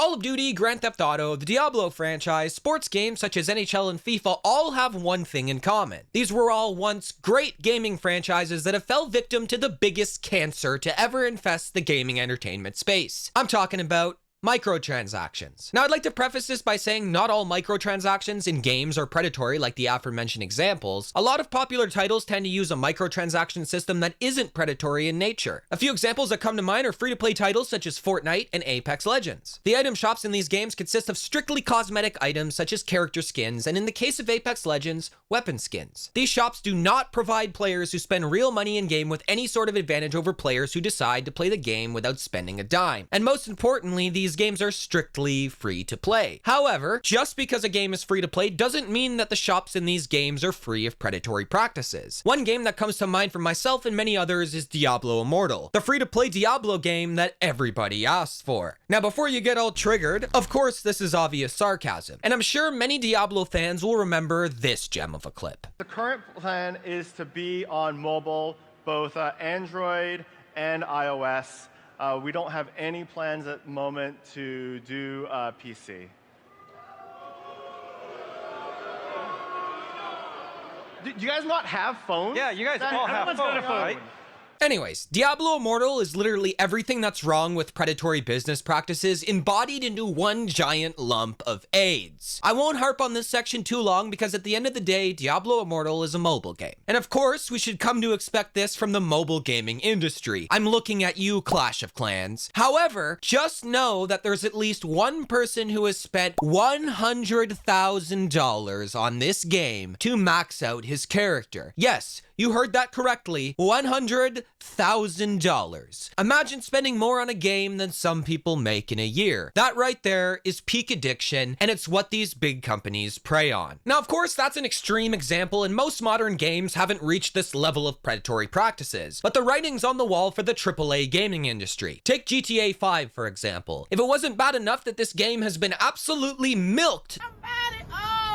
Call of Duty, Grand Theft Auto, the Diablo franchise, sports games such as NHL and FIFA all have one thing in common. These were all once great gaming franchises that have fell victim to the biggest cancer to ever infest the gaming entertainment space. I'm talking about microtransactions. Now, I'd like to preface this by saying not all microtransactions in games are predatory like the aforementioned examples. A lot of popular titles tend to use a microtransaction system that isn't predatory in nature. A few examples that come to mind are free-to-play titles such as Fortnite and Apex Legends. The item shops in these games consist of strictly cosmetic items such as character skins, and in the case of Apex Legends, weapon skins. These shops do not provide players who spend real money in-game with any sort of advantage over players who decide to play the game without spending a dime. And most importantly, these games are strictly free to play. However, just because a game is free to play doesn't mean that the shops in these games are free of predatory practices. One game that comes to mind for myself and many others is Diablo Immortal, the free to play Diablo game that everybody asks for. Now, before you get all triggered, of course this is obvious sarcasm, and I'm sure many Diablo fans will remember this gem of a clip. The current plan is to be on mobile, both Android and iOS. We don't have any plans at the moment to do PC. Do you guys not have phones? Yeah, you guys all have phones, right? Anyways, Diablo Immortal is literally everything that's wrong with predatory business practices embodied into one giant lump of AIDS. I won't harp on this section too long because at the end of the day, Diablo Immortal is a mobile game. And of course, we should come to expect this from the mobile gaming industry. I'm looking at you, Clash of Clans. However, just know that there's at least one person who has spent $100,000 on this game to max out his character. Yes, you heard that correctly, $100,000. Imagine spending more on a game than some people make in a year. That right there is peak addiction, and it's what these big companies prey on. Now, of course, that's an extreme example, and most modern games haven't reached this level of predatory practices, but the writing's on the wall for the AAA gaming industry. Take GTA 5, for example. If it wasn't bad enough that this game has been absolutely milked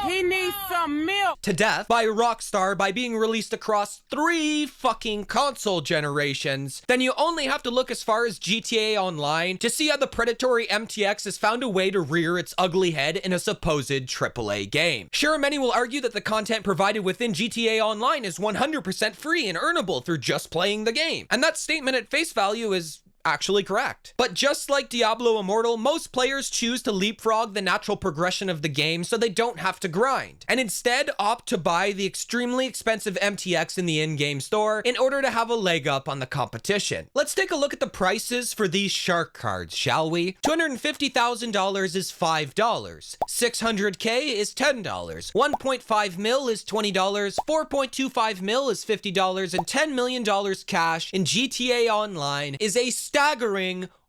He needs some milk to death by Rockstar by being released across 3 fucking console generations, then you only have to look as far as GTA Online to see how the predatory MTX has found a way to rear its ugly head in a supposed AAA game. Sure, many will argue that the content provided within GTA Online is 100% free and earnable through just playing the game. And that statement at face value is actually correct. But just like Diablo Immortal, most players choose to leapfrog the natural progression of the game so they don't have to grind, and instead opt to buy the extremely expensive MTX in the in-game store in order to have a leg up on the competition. Let's take a look at the prices for these shark cards, shall we? $250,000 is $5, $600K is $10, 1.5 mil is $20, 4.25 mil is $50, and $10 million cash in GTA Online is a staggering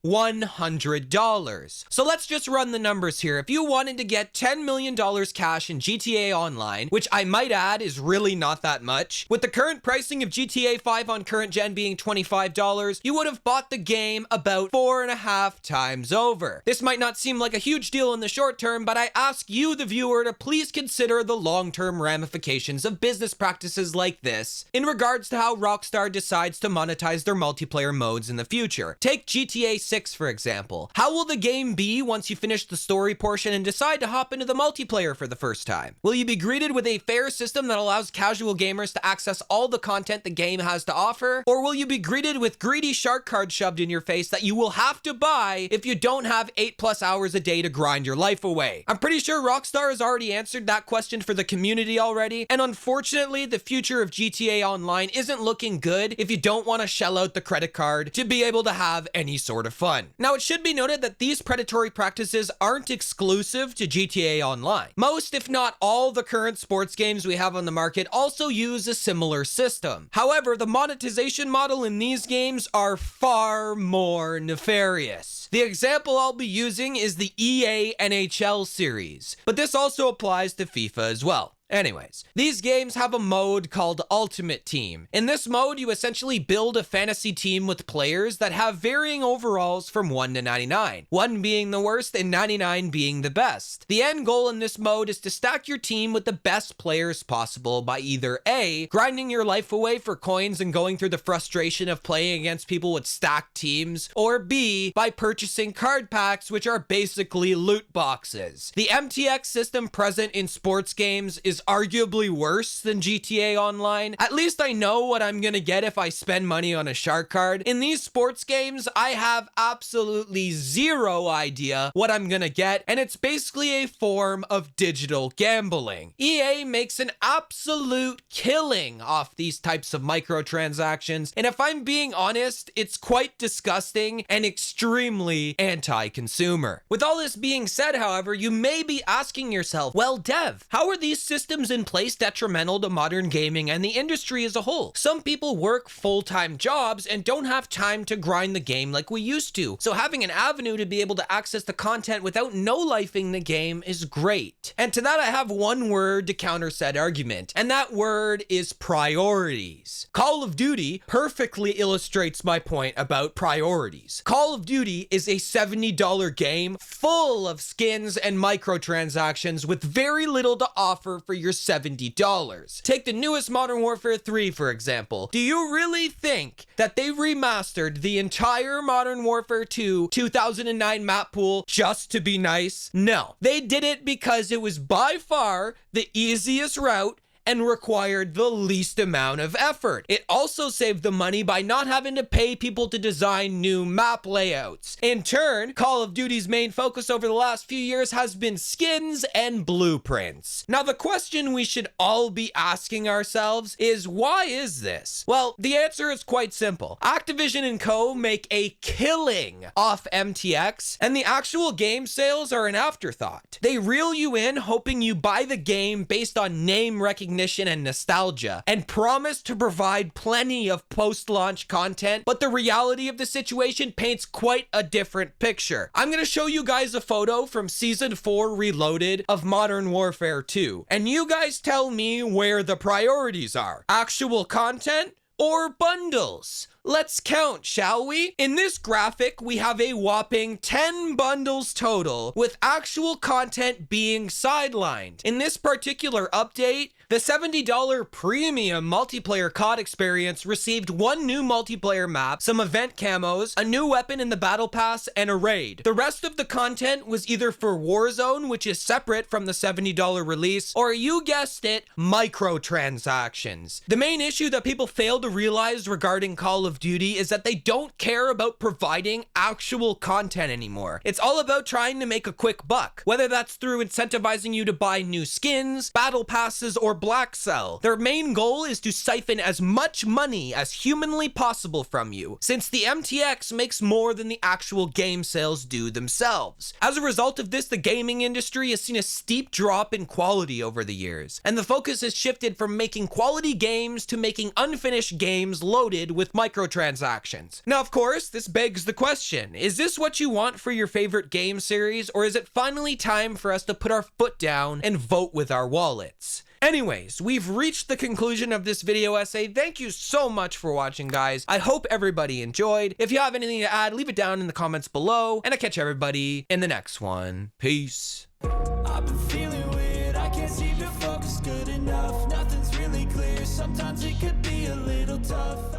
$100. So let's just run the numbers here. If you wanted to get $10 million cash in GTA Online, which I might add is really not that much, with the current pricing of GTA 5 on current gen being $25, you would have bought the game about 4.5 times over. This might not seem like a huge deal in the short term, but I ask you, the viewer, to please consider the long-term ramifications of business practices like this in regards to how Rockstar decides to monetize their multiplayer modes in the future. Take GTA 6, for example. How will the game be once you finish the story portion and decide to hop into the multiplayer for the first time? Will you be greeted with a fair system that allows casual gamers to access all the content the game has to offer? Or will you be greeted with greedy shark cards shoved in your face that you will have to buy if you don't have 8+ hours a day to grind your life away? I'm pretty sure Rockstar has already answered that question for the community already, and unfortunately, the future of GTA Online isn't looking good if you don't want to shell out the credit card to be able to have any sort of fun. Now, it should be noted that these predatory practices aren't exclusive to GTA Online. Most, if not all, the current sports games we have on the market also use a similar system. However, the monetization model in these games are far more nefarious. The example I'll be using is the EA NHL series, but this also applies to FIFA as well. Anyways, these games have a mode called Ultimate Team. In this mode, you essentially build a fantasy team with players that have varying overalls from 1 to 99, 1 being the worst and 99 being the best. The end goal in this mode is to stack your team with the best players possible by either A, grinding your life away for coins and going through the frustration of playing against people with stacked teams, or B, by purchasing card packs, which are basically loot boxes. The MTX system present in sports games is arguably worse than GTA Online. At least I know what I'm gonna get if I spend money on a shark card. In these sports games, I have absolutely zero idea what I'm gonna get, and it's basically a form of digital gambling. EA makes an absolute killing off these types of microtransactions, and if I'm being honest, it's quite disgusting and extremely anti-consumer. With all this being said, however, you may be asking yourself, well, Dev, how are these systems in place detrimental to modern gaming and the industry as a whole? Some people work full-time jobs and don't have time to grind the game like we used to, so having an avenue to be able to access the content without no-lifing the game is great. And to that I have one word to counter said argument, and that word is priorities. Call of Duty perfectly illustrates my point about priorities. Call of Duty is a $70 game full of skins and microtransactions with very little to offer for your $70. Take the newest Modern Warfare 3, for example. Do you really think that they remastered the entire Modern Warfare 2 2009 map pool just to be nice? No. They did it because it was by far the easiest route and required the least amount of effort. It also saved the money by not having to pay people to design new map layouts. In turn, Call of Duty's main focus over the last few years has been skins and blueprints. Now, the question we should all be asking ourselves is, why is this? Well, the answer is quite simple. Activision and Co. make a killing off MTX, and the actual game sales are an afterthought. They reel you in hoping you buy the game based on name recognition and nostalgia, and promise to provide plenty of post-launch content, but the reality of the situation paints quite a different picture. I'm gonna show you guys a photo from Season 4 Reloaded of Modern Warfare 2, and you guys tell me where the priorities are. Actual content or bundles? Let's count, shall we? In this graphic, we have a whopping 10 bundles total, with actual content being sidelined. In this particular update, the $70 premium multiplayer COD experience received 1 new multiplayer map, some event camos, a new weapon in the battle pass, and a raid. The rest of the content was either for Warzone, which is separate from the $70 release, or you guessed it, microtransactions. The main issue that people fail to realize regarding Call of Duty is that they don't care about providing actual content anymore. It's all about trying to make a quick buck, whether that's through incentivizing you to buy new skins, battle passes, or black sell. Their main goal is to siphon as much money as humanly possible from you, since the MTX makes more than the actual game sales do themselves. As a result of this, the gaming industry has seen a steep drop in quality over the years, and the focus has shifted from making quality games to making unfinished games loaded with microtransactions. Now, of course, this begs the question, is this what you want for your favorite game series, or is it finally time for us to put our foot down and vote with our wallets? Anyways, we've reached the conclusion of this video essay. Thank you so much for watching, guys. I hope everybody enjoyed. If you have anything to add, leave it down in the comments below, and I'll catch everybody in the next one. Peace. I've been feeling weird, I can't seem to focus good enough. Nothing's really clear, sometimes it could be a little tough.